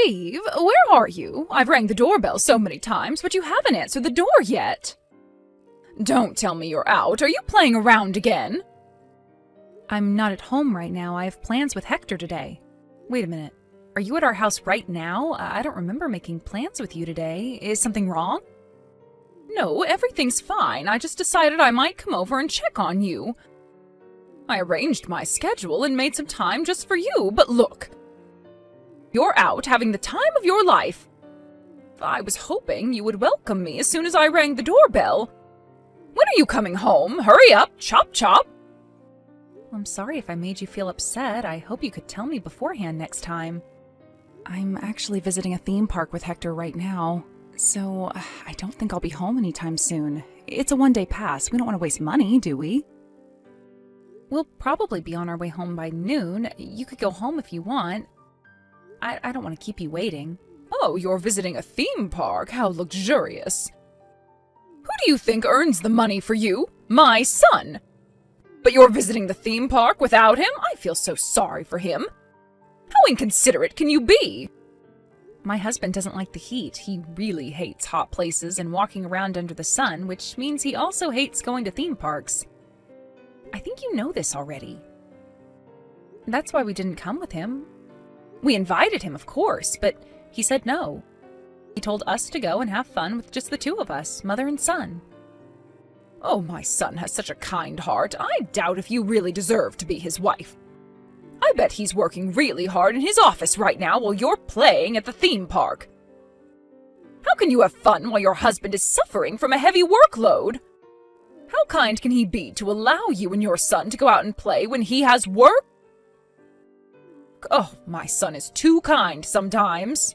Eve, where are you? I've rang the doorbell so many times, but you haven't answered the door yet. Don't tell me you're out. Are you playing around again? I'm not at home right now. I have plans with Hector today. Wait a minute. Are you at our house right now? I don't remember making plans with you today. Is something wrong? No, everything's fine. I just decided I might come over and check on you. I arranged my schedule and made some time just for you, but look. You're out having the time of your life. I was hoping you would welcome me as soon as I rang the doorbell. When are you coming home? Hurry up, chop chop. I'm sorry if I made you feel upset. I hope you could tell me beforehand next time. I'm actually visiting a theme park with Hector right now, so I don't think I'll be home anytime soon. It's a one-day pass. We don't want to waste money, do we? We'll probably be on our way home by noon. You could go home if you want. I don't want to keep you waiting. Oh, you're visiting a theme park? How luxurious. Who do you think earns the money for you? My son. But you're visiting the theme park without him? I feel so sorry for him. How inconsiderate can you be? My husband doesn't like the heat. He really hates hot places and walking around under the sun, which means he also hates going to theme parks. I think you know this already. That's why we didn't come with him. We invited him, of course, but he said no. He told us to go and have fun with just the two of us, mother and son. Oh, my son has such a kind heart. I doubt if you really deserve to be his wife. I bet he's working really hard in his office right now while you're playing at the theme park. How can you have fun while your husband is suffering from a heavy workload? How kind can he be to allow you and your son to go out and play when he has work? Oh, my son is too kind sometimes.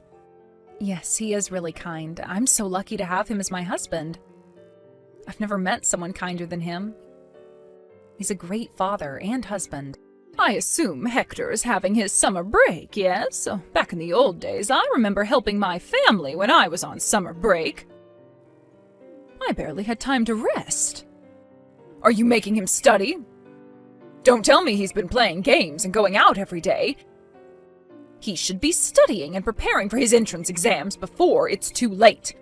Yes, he is really kind. I'm so lucky to have him as my husband. I've never met someone kinder than him. He's a great father and husband. I assume Hector is having his summer break, yes? Back in the old days, I remember helping my family when I was on summer break. I barely had time to rest. Are you making him study? Don't tell me he's been playing games and going out every day. He should be studying and preparing for his entrance exams before it's too late.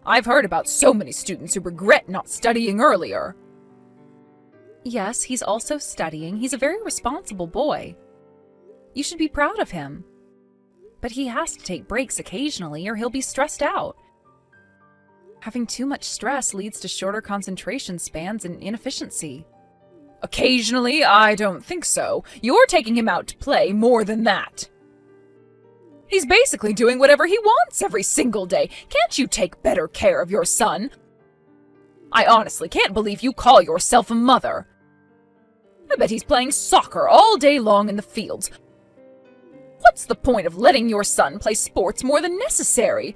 I've heard about so many students who regret not studying earlier. Yes, he's also studying. He's a very responsible boy. You should be proud of him. But he has to take breaks occasionally or he'll be stressed out. Having too much stress leads to shorter concentration spans and inefficiency. Occasionally, I don't think so. You're taking him out to play more than that. He's basically doing whatever he wants every single day. Can't you take better care of your son? I honestly can't believe you call yourself a mother. I bet he's playing soccer all day long in the fields. What's the point of letting your son play sports more than necessary?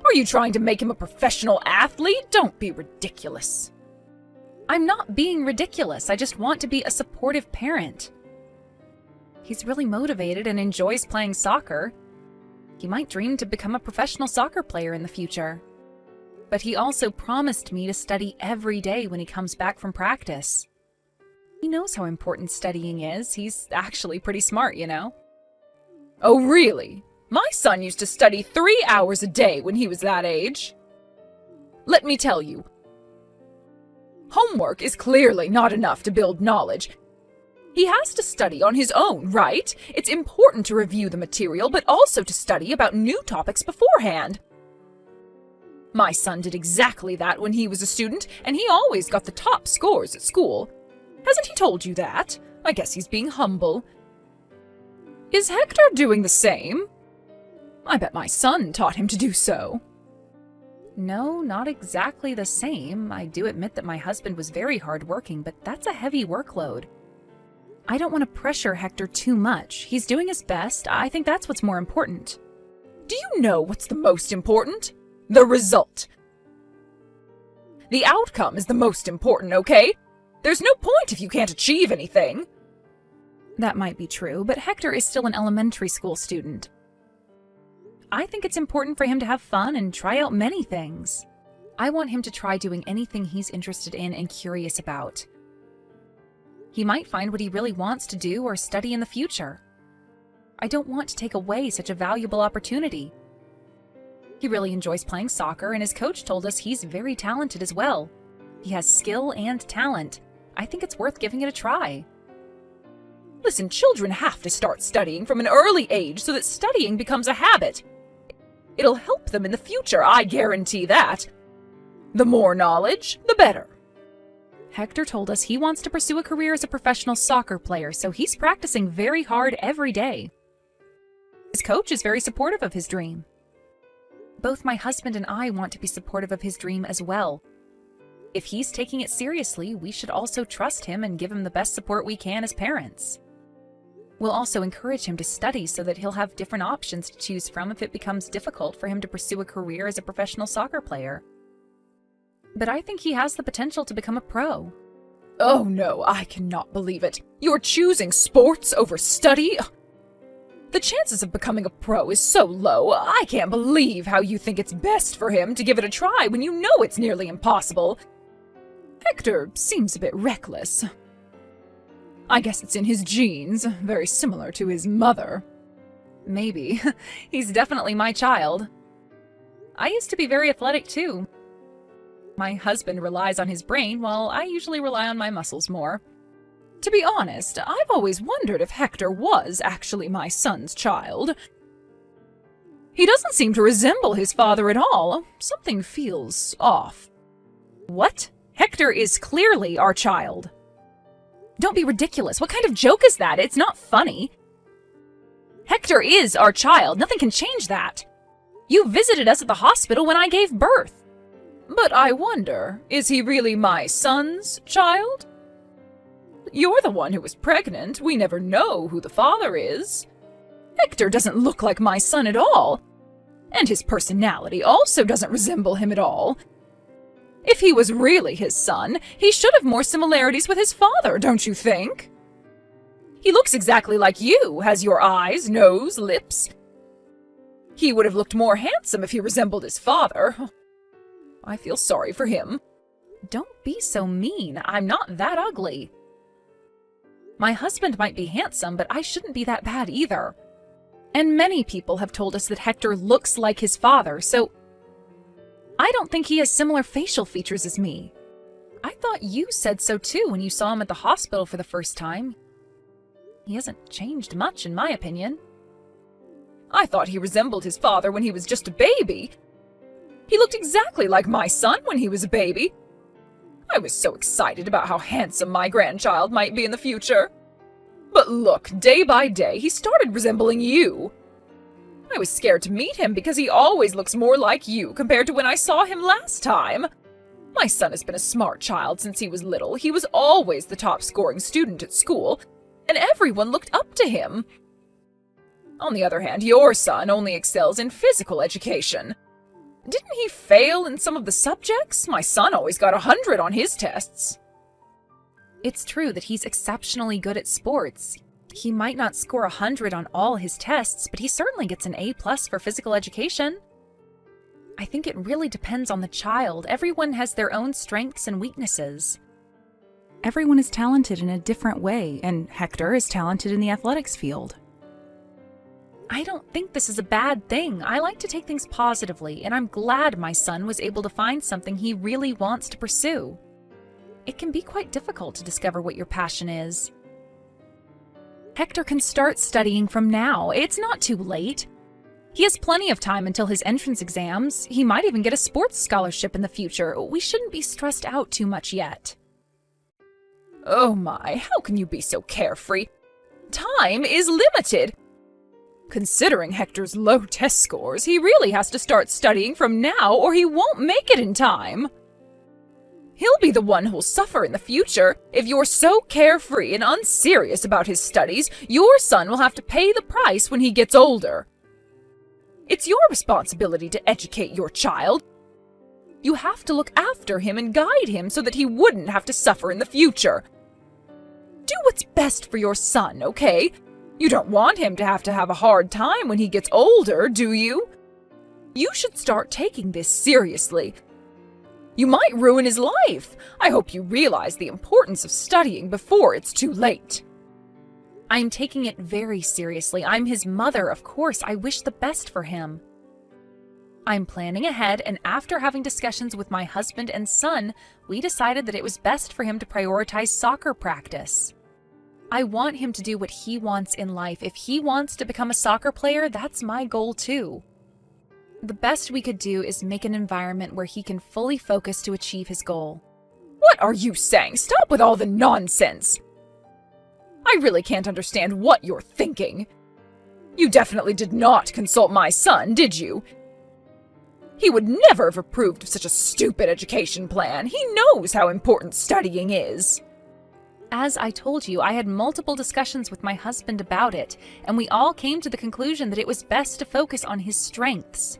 Are you trying to make him a professional athlete? Don't be ridiculous. I'm not being ridiculous. I just want to be a supportive parent. He's really motivated and enjoys playing soccer. He might dream to become a professional soccer player in the future. But he also promised me to study every day when he comes back from practice. He knows how important studying is. He's actually pretty smart, you know. Oh, really? My son used to study 3 hours a day when he was that age. Let me tell you, homework is clearly not enough to build knowledge. He has to study on his own, right? It's important to review the material, but also to study about new topics beforehand. My son did exactly that when he was a student, and he always got the top scores at school. Hasn't he told you that? I guess he's being humble. Is Hector doing the same? I bet my son taught him to do so. No, not exactly the same. I do admit that my husband was very hardworking, but that's a heavy workload. I don't want to pressure Hector too much. He's doing his best. I think that's what's more important. Do you know what's the most important? The result. The outcome is the most important, okay? There's no point if you can't achieve anything. That might be true, but Hector is still an elementary school student. I think it's important for him to have fun and try out many things. I want him to try doing anything he's interested in and curious about. He might find what he really wants to do or study in the future. I don't want to take away such a valuable opportunity. He really enjoys playing soccer, and his coach told us he's very talented as well. He has skill and talent. I think it's worth giving it a try. Listen, children have to start studying from an early age so that studying becomes a habit. It'll help them in the future, I guarantee that. The more knowledge, the better. Hector told us he wants to pursue a career as a professional soccer player, so he's practicing very hard every day. His coach is very supportive of his dream. Both my husband and I want to be supportive of his dream as well. If he's taking it seriously, we should also trust him and give him the best support we can as parents. We'll also encourage him to study so that he'll have different options to choose from if it becomes difficult for him to pursue a career as a professional soccer player. But I think he has the potential to become a pro. Oh no, I cannot believe it. You're choosing sports over study? The chances of becoming a pro is so low. I can't believe how you think it's best for him to give it a try when you know it's nearly impossible. Hector seems a bit reckless. I guess it's in his genes, very similar to his mother. Maybe. He's definitely my child. I used to be very athletic too. My husband relies on his brain, while I usually rely on my muscles more. To be honest, I've always wondered if Hector was actually my son's child. He doesn't seem to resemble his father at all. Something feels off. What? Hector is clearly our child. Don't be ridiculous. What kind of joke is that? It's not funny. Hector is our child. Nothing can change that. You visited us at the hospital when I gave birth. But I wonder, is he really my son's child? You're the one who was pregnant. We never know who the father is. Hector doesn't look like my son at all. And his personality also doesn't resemble him at all. If he was really his son, he should have more similarities with his father, don't you think? He looks exactly like you, has your eyes, nose, lips. He would have looked more handsome if he resembled his father. I feel sorry for him. Don't be so mean. I'm not that ugly. My husband might be handsome, but I shouldn't be that bad either. And many people have told us that Hector looks like his father, so I don't think he has similar facial features as me. I thought you said so too when you saw him at the hospital for the first time. He hasn't changed much, in my opinion. I thought he resembled his father when he was just a baby. He looked exactly like my son when he was a baby. I was so excited about how handsome my grandchild might be in the future. But look, day by day, he started resembling you. I was scared to meet him because he always looks more like you compared to when I saw him last time. My son has been a smart child since he was little. He was always the top-scoring student at school, and everyone looked up to him. On the other hand, your son only excels in physical education. Didn't he fail in some of the subjects? My son always got 100 on his tests. It's true that he's exceptionally good at sports. He might not score 100 on all his tests, but he certainly gets an A+ for physical education. I think it really depends on the child. Everyone has their own strengths and weaknesses. Everyone is talented in a different way, and Hector is talented in the athletics field. I don't think this is a bad thing. I like to take things positively, and I'm glad my son was able to find something he really wants to pursue. It can be quite difficult to discover what your passion is. Hector can start studying from now. It's not too late. He has plenty of time until his entrance exams. He might even get a sports scholarship in the future. We shouldn't be stressed out too much yet. Oh my, how can you be so carefree? Time is limited. Considering Hector's low test scores, he really has to start studying from now or he won't make it in time. He'll be the one who'll suffer in the future. If you're so carefree and unserious about his studies, your son will have to pay the price when he gets older. It's your responsibility to educate your child. You have to look after him and guide him so that he wouldn't have to suffer in the future. Do what's best for your son, okay? You don't want him to have a hard time when he gets older, do you? You should start taking this seriously. You might ruin his life. I hope you realize the importance of studying before it's too late. I'm taking it very seriously. I'm his mother, of course. I wish the best for him. I'm planning ahead, and after having discussions with my husband and son, we decided that it was best for him to prioritize soccer practice. I want him to do what he wants in life. If he wants to become a soccer player, that's my goal too. The best we could do is make an environment where he can fully focus to achieve his goal. What are you saying? Stop with all the nonsense! I really can't understand what you're thinking. You definitely did not consult my son, did you? He would never have approved of such a stupid education plan. He knows how important studying is. As I told you, I had multiple discussions with my husband about it, and we all came to the conclusion that it was best to focus on his strengths.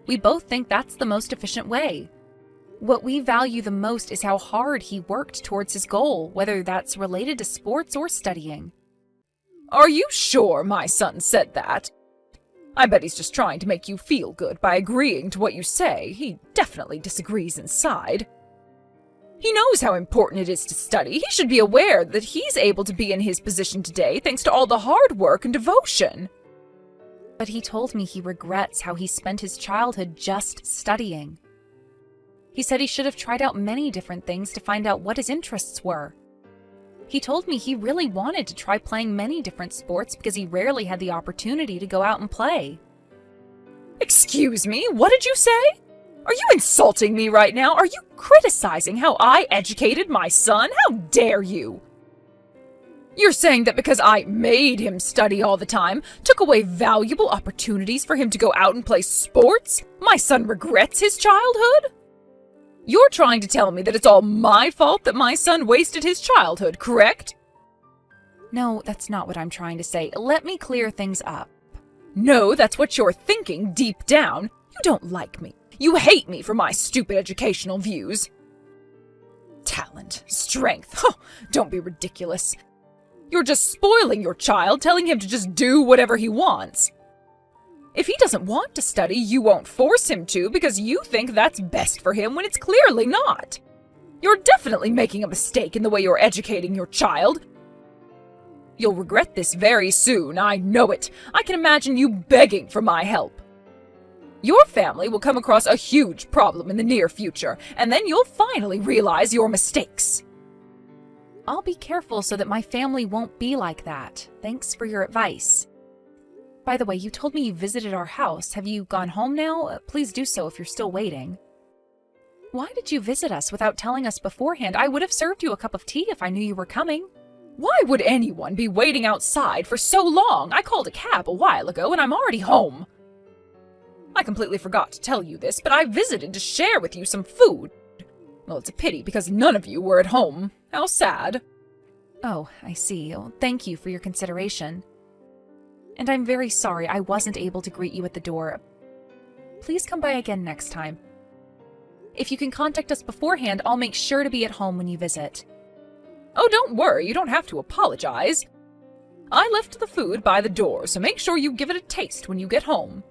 We both think that's the most efficient way. What we value the most is how hard he worked towards his goal, whether that's related to sports or studying. Are you sure my son said that? I bet he's just trying to make you feel good by agreeing to what you say. He definitely disagrees inside. He knows how important it is to study. He should be aware that he's able to be in his position today thanks to all the hard work and devotion. But he told me he regrets how he spent his childhood just studying. He said he should have tried out many different things to find out what his interests were. He told me he really wanted to try playing many different sports because he rarely had the opportunity to go out and play. Excuse me, what did you say? Are you insulting me right now? Are you criticizing how I educated my son? How dare you? You're saying that because I made him study all the time, took away valuable opportunities for him to go out and play sports, my son regrets his childhood? You're trying to tell me that it's all my fault that my son wasted his childhood, correct? No, that's not what I'm trying to say. Let me clear things up. No, that's what you're thinking deep down. You don't like me. You hate me for my stupid educational views. Talent, strength, don't be ridiculous. You're just spoiling your child, telling him to just do whatever he wants. If he doesn't want to study, you won't force him to because you think that's best for him when it's clearly not. You're definitely making a mistake in the way you're educating your child. You'll regret this very soon, I know it. I can imagine you begging for my help. Your family will come across a huge problem in the near future, and then you'll finally realize your mistakes. I'll be careful so that my family won't be like that. Thanks for your advice. By the way, you told me you visited our house. Have you gone home now? Please do so if you're still waiting. Why did you visit us without telling us beforehand? I would have served you a cup of tea if I knew you were coming. Why would anyone be waiting outside for so long? I called a cab a while ago and I'm already home. I completely forgot to tell you this, but I visited to share with you some food. Well, it's a pity because none of you were at home. How sad. Oh, I see. Well, thank you for your consideration. And I'm very sorry I wasn't able to greet you at the door. Please come by again next time. If you can contact us beforehand, I'll make sure to be at home when you visit. Oh, don't worry. You don't have to apologize. I left the food by the door, so make sure you give it a taste when you get home.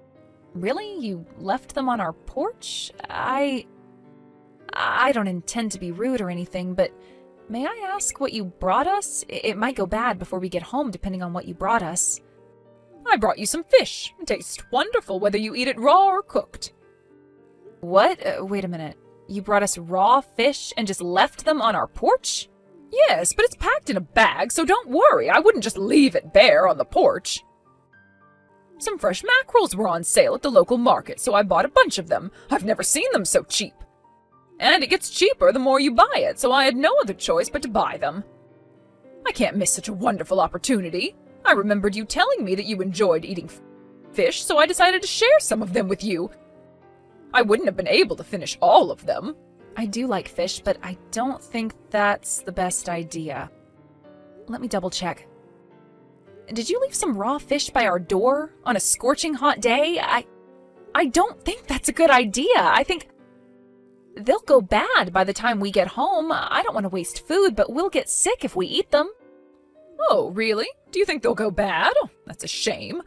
Really? You left them on our porch? I don't intend to be rude or anything, but may I ask what you brought us? It might go bad before we get home, depending on what you brought us. I brought you some fish. It tastes wonderful whether you eat it raw or cooked. What? Wait a minute. You brought us raw fish and just left them on our porch? Yes, but it's packed in a bag, so don't worry. I wouldn't just leave it bare on the porch. Some fresh mackerels were on sale at the local market, so I bought a bunch of them. I've never seen them so cheap. And it gets cheaper the more you buy it, so I had no other choice but to buy them. I can't miss such a wonderful opportunity. I remembered you telling me that you enjoyed eating fish, so I decided to share some of them with you. I wouldn't have been able to finish all of them. I do like fish, but I don't think that's the best idea. Let me double check. Did you leave some raw fish by our door on a scorching hot day? I don't think that's a good idea. I think they'll go bad by the time we get home. I don't want to waste food, but we'll get sick if we eat them. Oh, really? Do you think they'll go bad? Oh, that's a shame.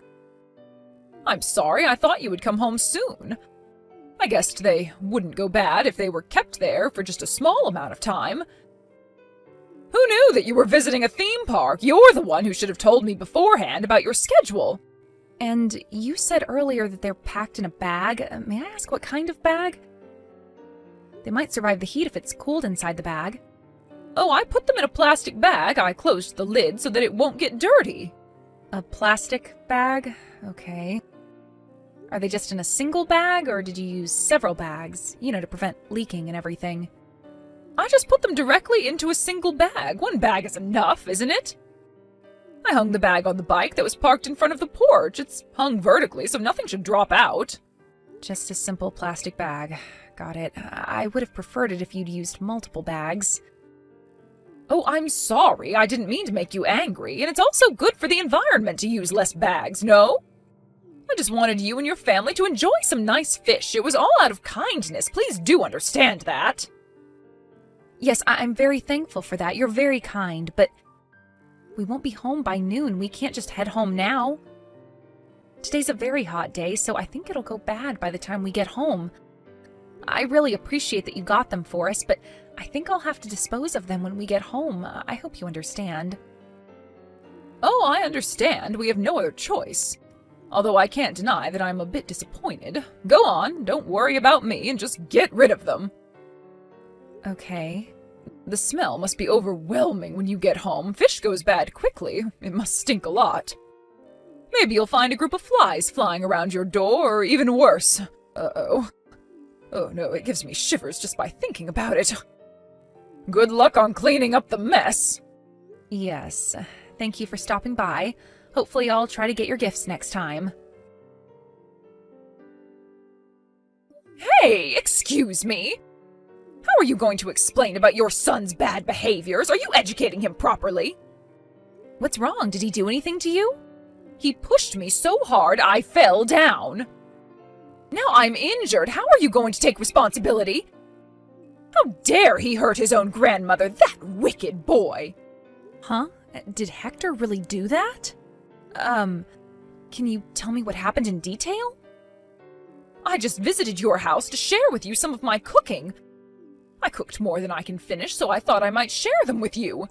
I'm sorry, I thought you would come home soon. I guessed they wouldn't go bad if they were kept there for just a small amount of time. Who knew that you were visiting a theme park? You're the one who should have told me beforehand about your schedule. And you said earlier that they're packed in a bag. May I ask what kind of bag? They might survive the heat if it's cooled inside the bag. Oh, I put them in a plastic bag. I closed the lid so that it won't get dirty. A plastic bag? Okay. Are they just in a single bag, or did you use several bags, to prevent leaking and everything? I just put them directly into a single bag. One bag is enough, isn't it? I hung the bag on the bike that was parked in front of the porch. It's hung vertically, so nothing should drop out. Just a simple plastic bag. Got it. I would have preferred it if you'd used multiple bags. Oh, I'm sorry. I didn't mean to make you angry, and it's also good for the environment to use less bags, no? I just wanted you and your family to enjoy some nice fish. It was all out of kindness. Please do understand that. Yes, I'm very thankful for that. You're very kind, but we won't be home by noon. We can't just head home now. Today's a very hot day, so I think it'll go bad by the time we get home. I really appreciate that you got them for us, but I think I'll have to dispose of them when we get home. I hope you understand. Oh, I understand. We have no other choice. Although I can't deny that I'm a bit disappointed. Go on, don't worry about me, and just get rid of them. Okay. The smell must be overwhelming when you get home. Fish goes bad quickly. It must stink a lot. Maybe you'll find a group of flies flying around your door, or even worse. Uh-oh. Oh no, it gives me shivers just by thinking about it. Good luck on cleaning up the mess. Yes, thank you for stopping by. Hopefully I'll try to get your gifts next time. Hey, excuse me. How are you going to explain about your son's bad behaviors? Are you educating him properly? What's wrong? Did he do anything to you? He pushed me so hard I fell down. Now I'm injured. How are you going to take responsibility? How dare he hurt his own grandmother, that wicked boy! Huh? Did Hector really do that? Can you tell me what happened in detail? I just visited your house to share with you some of my cooking. I cooked more than I can finish, so I thought I might share them with you.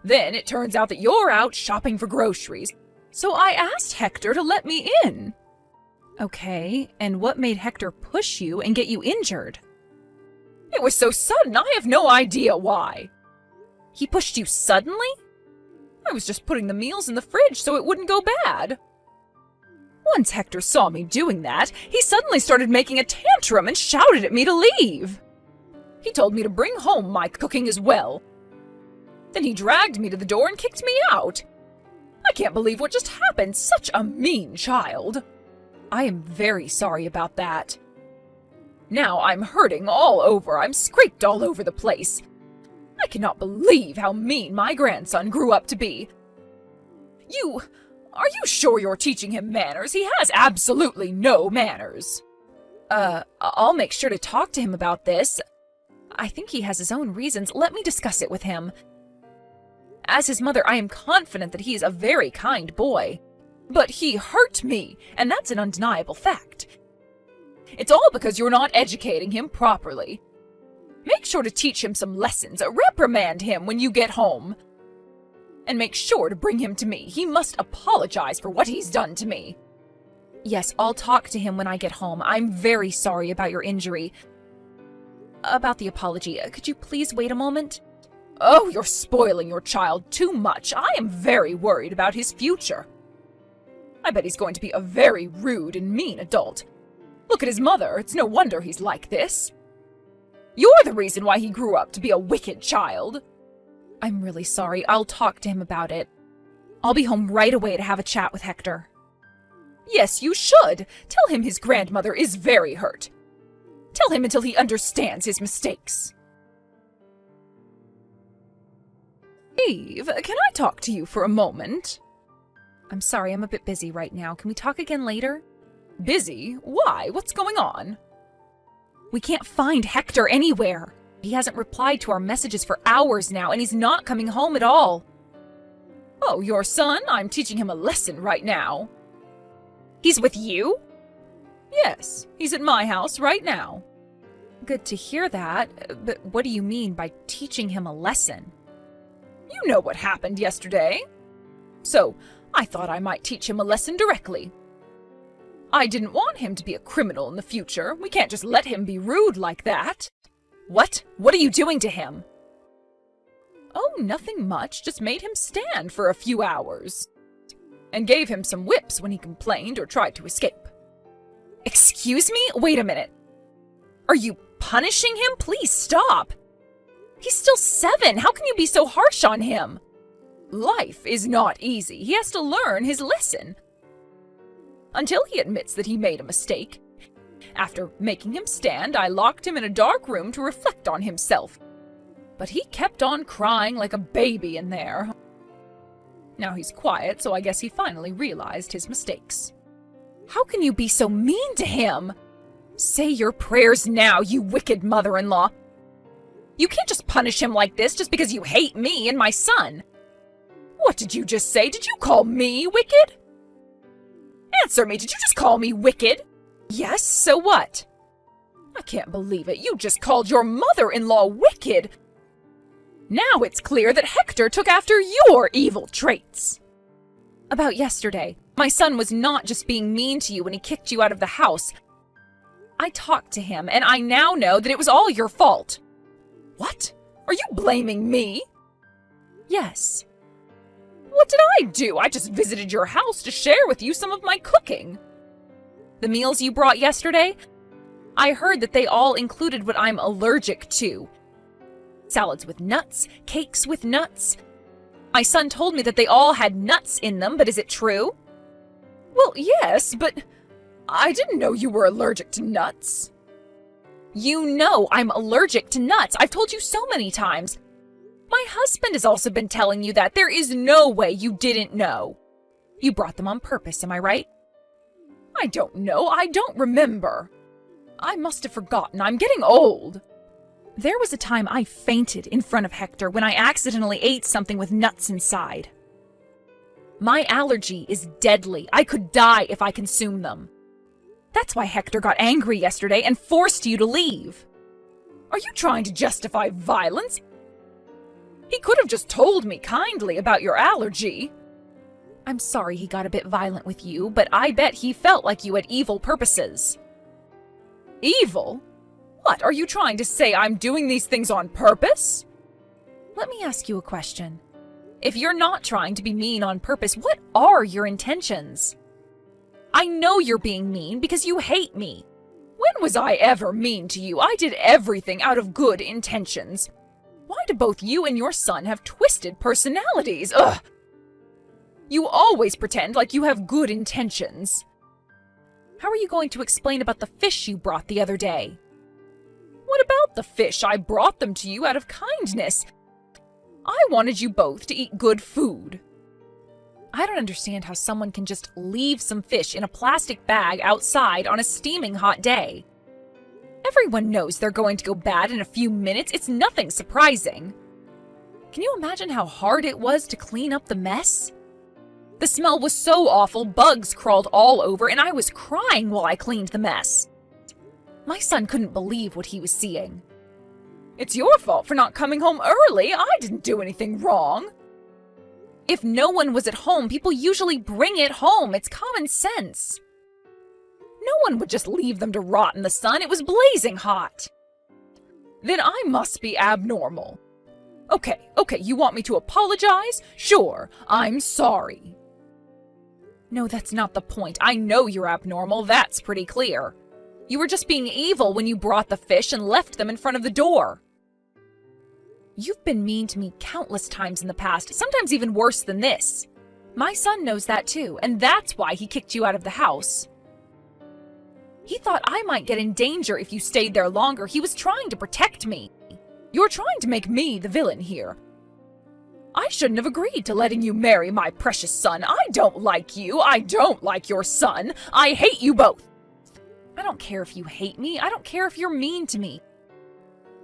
Then it turns out that you're out shopping for groceries, so I asked Hector to let me in. Okay, and what made Hector push you and get you injured? It was so sudden, I have no idea why. He pushed you suddenly? I was just putting the meals in the fridge so it wouldn't go bad. Once Hector saw me doing that, he suddenly started making a tantrum and shouted at me to leave. He told me to bring home my cooking as well. Then he dragged me to the door and kicked me out. I can't believe what just happened. Such a mean child. I am very sorry about that. Now I'm hurting all over. I'm scraped all over the place. I cannot believe how mean my grandson grew up to be. Are you sure you're teaching him manners? He has absolutely no manners. I'll make sure to talk to him about this. I think he has his own reasons. Let me discuss it with him. As his mother, I am confident that he is a very kind boy. But he hurt me, and that's an undeniable fact. It's all because you're not educating him properly. Make sure to teach him some lessons. Reprimand him when you get home. And make sure to bring him to me. He must apologize for what he's done to me. Yes, I'll talk to him when I get home. I'm very sorry about your injury. About the apology, could you please wait a moment? Oh, you're spoiling your child too much. I am very worried about his future. I bet he's going to be a very rude and mean adult. Look at his mother. It's no wonder he's like this. You're the reason why he grew up to be a wicked child. I'm really sorry. I'll talk to him about it. I'll be home right away to have a chat with Hector. Yes, you should. Tell him his grandmother is very hurt. Tell him until he understands his mistakes. Eve, can I talk to you for a moment? I'm sorry, I'm a bit busy right now. Can we talk again later? Busy? Why? What's going on? We can't find Hector anywhere. He hasn't replied to our messages for hours now, and he's not coming home at all. Oh, your son? I'm teaching him a lesson right now. He's with you? Yes, he's at my house right now. Good to hear that, but what do you mean by teaching him a lesson? You know what happened yesterday. So, I thought I might teach him a lesson directly. I didn't want him to be a criminal in the future. We can't just let him be rude like that. What? What are you doing to him? Oh, nothing much. Just made him stand for a few hours. And gave him some whips when he complained or tried to escape. Excuse me? Wait a minute. Are you punishing him? Please stop. He's still 7. How can you be so harsh on him? Life is not easy. He has to learn his lesson. Until he admits that he made a mistake. After making him stand, I locked him in a dark room to reflect on himself. But he kept on crying like a baby in there. Now he's quiet, so I guess he finally realized his mistakes. How can you be so mean to him? Say your prayers now, you wicked mother-in-law. You can't just punish him like this just because you hate me and my son. What did you just say? Did you call me wicked? Answer me, did you just call me wicked? Yes, so what? I can't believe it. You just called your mother-in-law wicked. Now it's clear that Hector took after your evil traits. About yesterday, my son was not just being mean to you when he kicked you out of the house. I talked to him, and I now know that it was all your fault. What? Are you blaming me? Yes. What did I do? I just visited your house to share with you some of my cooking. The meals you brought yesterday? I heard that they all included what I'm allergic to. Salads with nuts, cakes with nuts. My son told me that they all had nuts in them, but is it true? Well, yes, but I didn't know you were allergic to nuts. You know I'm allergic to nuts. I've told you so many times. My husband has also been telling you that. There is no way you didn't know. You brought them on purpose, am I right? I don't know. I don't remember. I must have forgotten. I'm getting old. There was a time I fainted in front of Hector when I accidentally ate something with nuts inside. My allergy is deadly. I could die if I consumed them. That's why Hector got angry yesterday and forced you to leave. Are you trying to justify violence? He could have just told me kindly about your allergy. I'm sorry he got a bit violent with you, but I bet he felt like you had evil purposes. Evil? What, are you trying to say I'm doing these things on purpose? Let me ask you a question. If you're not trying to be mean on purpose, what are your intentions? I know you're being mean because you hate me. When was I ever mean to you? I did everything out of good intentions. Why do both you and your son have twisted personalities? Ugh! You always pretend like you have good intentions. How are you going to explain about the fish you brought the other day? What about the fish? I brought them to you out of kindness. I wanted you both to eat good food. I don't understand how someone can just leave some fish in a plastic bag outside on a steaming hot day. Everyone knows they're going to go bad in a few minutes. It's nothing surprising. Can you imagine how hard it was to clean up the mess? The smell was so awful, bugs crawled all over, and I was crying while I cleaned the mess. My son couldn't believe what he was seeing. It's your fault for not coming home early. I didn't do anything wrong. If no one was at home, people usually bring it home. It's common sense. No one would just leave them to rot in the sun. It was blazing hot. Then I must be abnormal. Okay, you want me to apologize? Sure, I'm sorry. No, that's not the point. I know you're abnormal. That's pretty clear. You were just being evil when you brought the fish and left them in front of the door. You've been mean to me countless times in the past, sometimes even worse than this. My son knows that too, and that's why he kicked you out of the house. He thought I might get in danger if you stayed there longer. He was trying to protect me. You're trying to make me the villain here. I shouldn't have agreed to letting you marry my precious son. I don't like you. I don't like your son. I hate you both. I don't care if you hate me. I don't care if you're mean to me.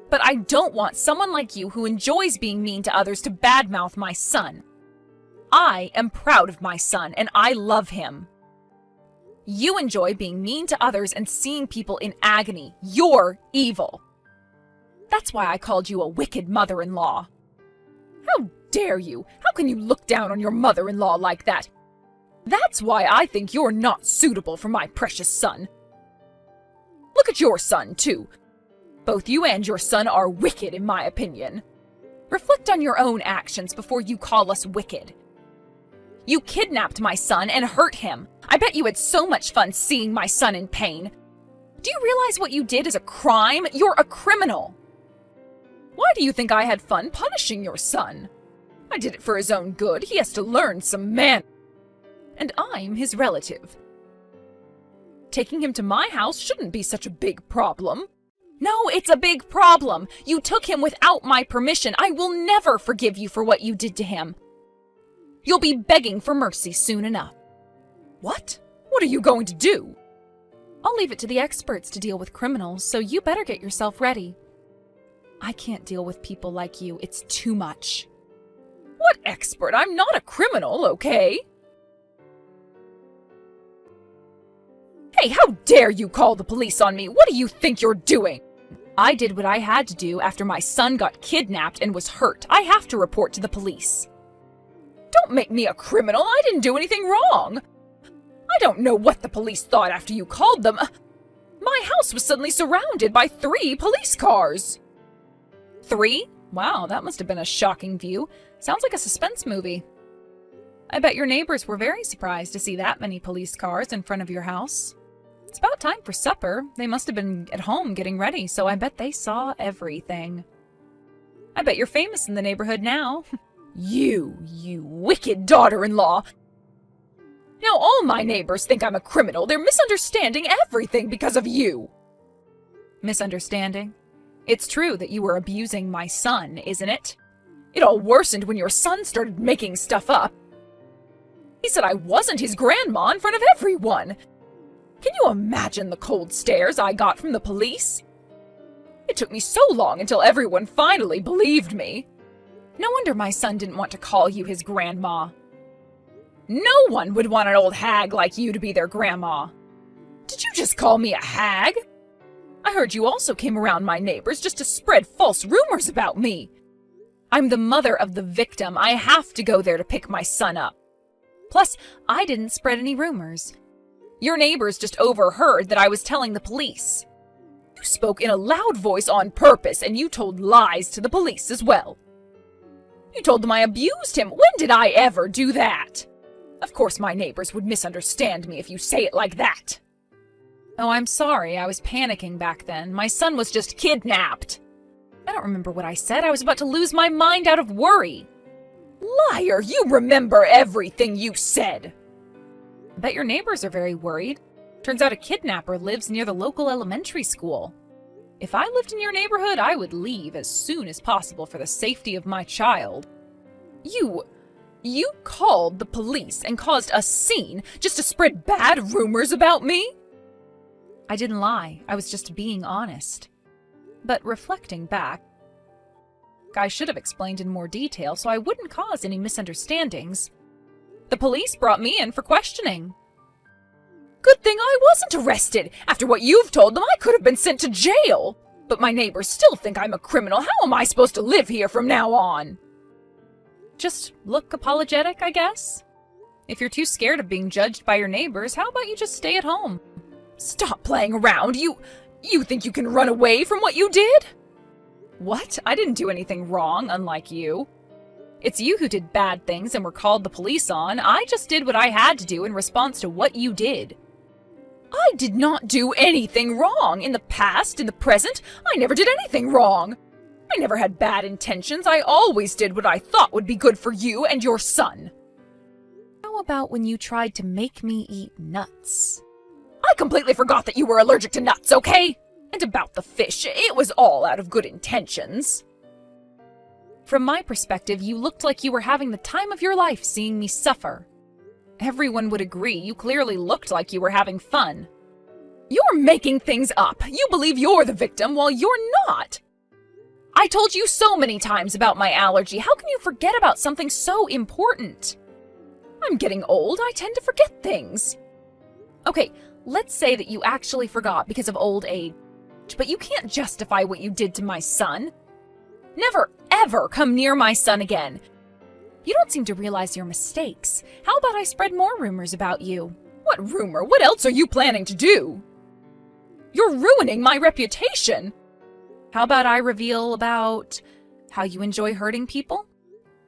But I don't want someone like you who enjoys being mean to others to badmouth my son. I am proud of my son, and I love him. You enjoy being mean to others and seeing people in agony. You're evil. That's why I called you a wicked mother-in-law. How dare you? How can you look down on your mother-in-law like that? That's why I think you're not suitable for my precious son. Look at your son, too. Both you and your son are wicked, in my opinion. Reflect on your own actions before you call us wicked. You kidnapped my son and hurt him. I bet you had so much fun seeing my son in pain. Do you realize what you did is a crime? You're a criminal. Why do you think I had fun punishing your son? I did it for his own good. He has to learn some manners. And I'm his relative. Taking him to my house shouldn't be such a big problem. No, it's a big problem. You took him without my permission. I will never forgive you for what you did to him. You'll be begging for mercy soon enough. What? What are you going to do? I'll leave it to the experts to deal with criminals, so you better get yourself ready. I can't deal with people like you. It's too much. What expert? I'm not a criminal, okay? Hey, how dare you call the police on me? What do you think you're doing? I did what I had to do after my son got kidnapped and was hurt. I have to report to the police. Don't make me a criminal. I didn't do anything wrong. I don't know what the police thought after you called them. My house was suddenly surrounded by 3 police cars. 3? Wow, that must have been a shocking view. Sounds like a suspense movie. I bet your neighbors were very surprised to see that many police cars in front of your house. It's about time for supper. They must have been at home getting ready, so I bet they saw everything. I bet you're famous in the neighborhood now. You wicked daughter-in-law. Now all my neighbors think I'm a criminal. They're misunderstanding everything because of you. Misunderstanding? It's true that you were abusing my son, isn't it? It all worsened when your son started making stuff up. He said I wasn't his grandma in front of everyone. Can you imagine the cold stares I got from the police? It took me so long until everyone finally believed me. No wonder my son didn't want to call you his grandma. No one would want an old hag like you to be their grandma. Did you just call me a hag? I heard you also came around my neighbors just to spread false rumors about me. I'm the mother of the victim. I have to go there to pick my son up. Plus, I didn't spread any rumors. Your neighbors just overheard that I was telling the police. You spoke in a loud voice on purpose, and you told lies to the police as well. You told them I abused him. When did I ever do that? Of course my neighbors would misunderstand me if you say it like that. Oh, I'm sorry. I was panicking back then. My son was just kidnapped. I don't remember what I said. I was about to lose my mind out of worry. Liar! You remember everything you said. I bet your neighbors are very worried. Turns out a kidnapper lives near the local elementary school. If I lived in your neighborhood, I would leave as soon as possible for the safety of my child. You called the police and caused a scene just to spread bad rumors about me? I didn't lie. I was just being honest. But reflecting back, I should have explained in more detail so I wouldn't cause any misunderstandings. The police brought me in for questioning. Good thing I wasn't arrested. After what you've told them, I could have been sent to jail. But my neighbors still think I'm a criminal. How am I supposed to live here from now on? Just look apologetic, I guess. If you're too scared of being judged by your neighbors, how about you just stay at home? Stop playing around. You think you can run away from what you did? What? I didn't do anything wrong, unlike you. It's you who did bad things and were called the police on. I just did what I had to do in response to what you did. I did not do anything wrong. In the past, in the present, I never did anything wrong. I never had bad intentions. I always did what I thought would be good for you and your son. How about when you tried to make me eat nuts? I completely forgot that you were allergic to nuts, okay? And about the fish, it was all out of good intentions. From my perspective, you looked like you were having the time of your life seeing me suffer. Everyone would agree you clearly looked like you were having fun. You're making things up. You believe you're the victim while you're not. I told you so many times about my allergy. How can you forget about something so important? I'm getting old. I tend to forget things. Okay, let's say that you actually forgot because of old age, but you can't justify what you did to my son. Never, ever come near my son again. You don't seem to realize your mistakes. How about I spread more rumors about you? What rumor? What else are you planning to do? You're ruining my reputation. How about I reveal about how you enjoy hurting people?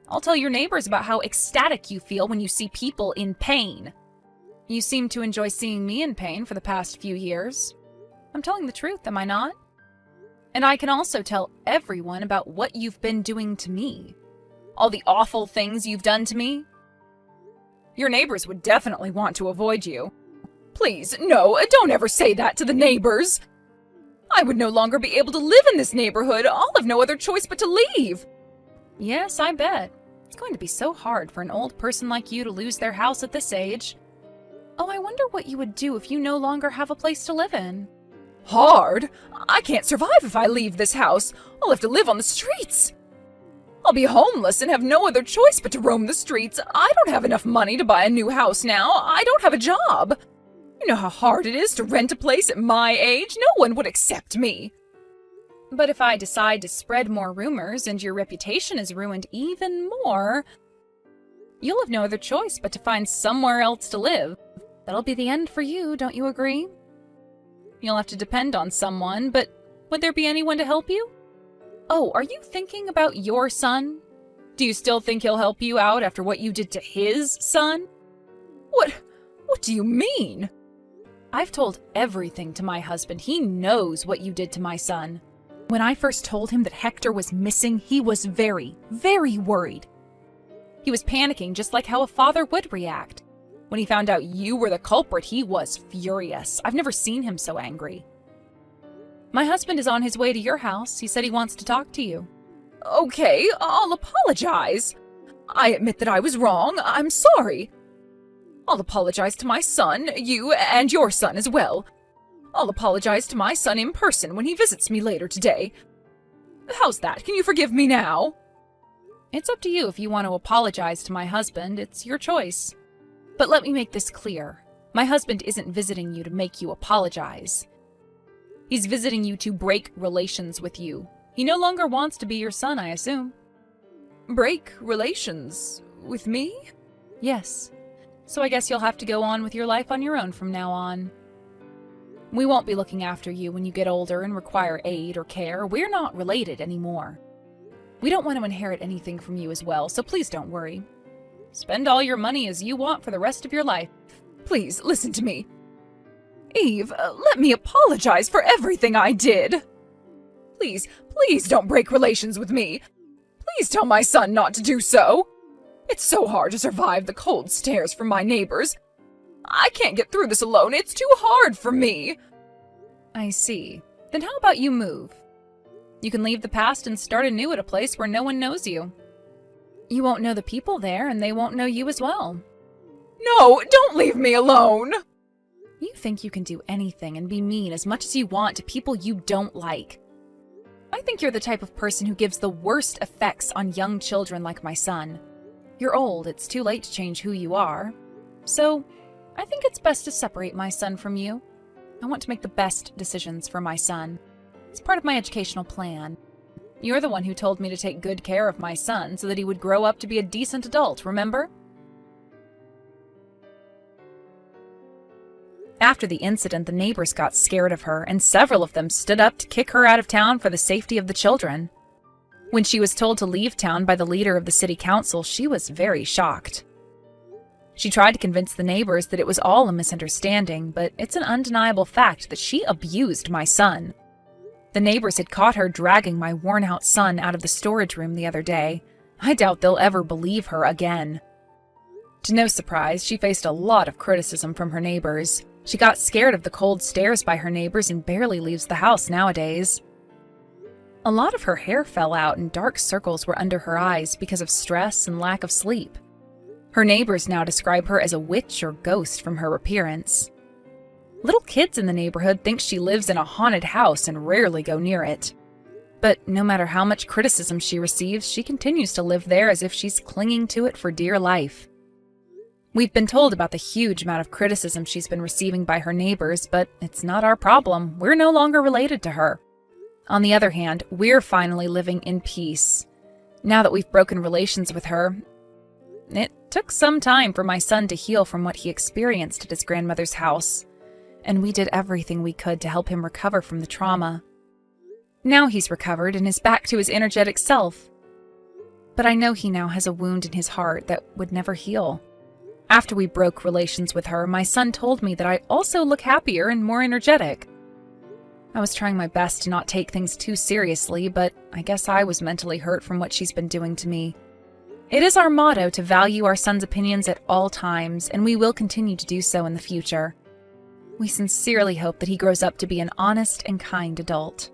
I'll tell your neighbors about how ecstatic you feel when you see people in pain. You seem to enjoy seeing me in pain for the past few years. I'm telling the truth, am I not? And I can also tell everyone about what you've been doing to me. All the awful things you've done to me. Your neighbors would definitely want to avoid you. Please, no, don't ever say that to the neighbors. I would no longer be able to live in this neighborhood. I'll have no other choice but to leave. Yes, I bet. It's going to be so hard for an old person like you to lose their house at this age. Oh, I wonder what you would do if you no longer have a place to live in. Hard? I can't survive if I leave this house. I'll have to live on the streets. I'll be homeless and have no other choice but to roam the streets. I don't have enough money to buy a new house now. I don't have a job. You know how hard it is to rent a place at my age? No one would accept me. But if I decide to spread more rumors and your reputation is ruined even more, you'll have no other choice but to find somewhere else to live. That'll be the end for you, don't you agree? You'll have to depend on someone, but would there be anyone to help you? Oh, are you thinking about your son? Do you still think he'll help you out after what you did to his son? What do you mean? I've told everything to my husband. He knows what you did to my son. When I first told him that Hector was missing, he was very, very worried. He was panicking just like how a father would react. When he found out you were the culprit, he was furious. I've never seen him so angry. My husband is on his way to your house. He said he wants to talk to you. Okay, I'll apologize. I admit that I was wrong. I'm sorry. I'll apologize to my son, you, and your son as well. I'll apologize to my son in person when he visits me later today. How's that? Can you forgive me now? It's up to you if you want to apologize to my husband. It's your choice. But let me make this clear. My husband isn't visiting you to make you apologize. He's visiting you to break relations with you. He no longer wants to be your son, I assume. Break relations with me? Yes. So I guess you'll have to go on with your life on your own from now on. We won't be looking after you when you get older and require aid or care. We're not related anymore. We don't want to inherit anything from you as well, so please don't worry. Spend all your money as you want for the rest of your life. Please, listen to me. Eve, let me apologize for everything I did. Please don't break relations with me. Please tell my son not to do so. It's so hard to survive the cold stares from my neighbors. I can't get through this alone. It's too hard for me. I see. Then how about you move? You can leave the past and start anew at a place where no one knows you. You won't know the people there, and they won't know you as well. No, don't leave me alone! You think you can do anything and be mean as much as you want to people you don't like. I think you're the type of person who gives the worst effects on young children like my son. You're old, it's too late to change who you are. So, I think it's best to separate my son from you. I want to make the best decisions for my son. It's part of my educational plan. You're the one who told me to take good care of my son so that he would grow up to be a decent adult, remember? After the incident, the neighbors got scared of her, and several of them stood up to kick her out of town for the safety of the children. When she was told to leave town by the leader of the city council, she was very shocked. She tried to convince the neighbors that it was all a misunderstanding, but it's an undeniable fact that she abused my son. The neighbors had caught her dragging my worn-out son out of the storage room the other day. I doubt they'll ever believe her again. To no surprise, she faced a lot of criticism from her neighbors. She got scared of the cold stares by her neighbors and barely leaves the house nowadays. A lot of her hair fell out and dark circles were under her eyes because of stress and lack of sleep. Her neighbors now describe her as a witch or ghost from her appearance. Little kids in the neighborhood think she lives in a haunted house and rarely go near it. But no matter how much criticism she receives, she continues to live there as if she's clinging to it for dear life. We've been told about the huge amount of criticism she's been receiving by her neighbors, but it's not our problem. We're no longer related to her. On the other hand, we're finally living in peace. Now that we've broken relations with her, It took some time for my son to heal from what he experienced at his grandmother's house, and we did everything we could to help him recover from the trauma. Now he's recovered and is back to his energetic self. But I know he now has a wound in his heart that would never heal. After we broke relations with her, my son told me that I also look happier and more energetic. I was trying my best to not take things too seriously, but I guess I was mentally hurt from what she's been doing to me. It is our motto to value our son's opinions at all times, and we will continue to do so in the future. We sincerely hope that he grows up to be an honest and kind adult.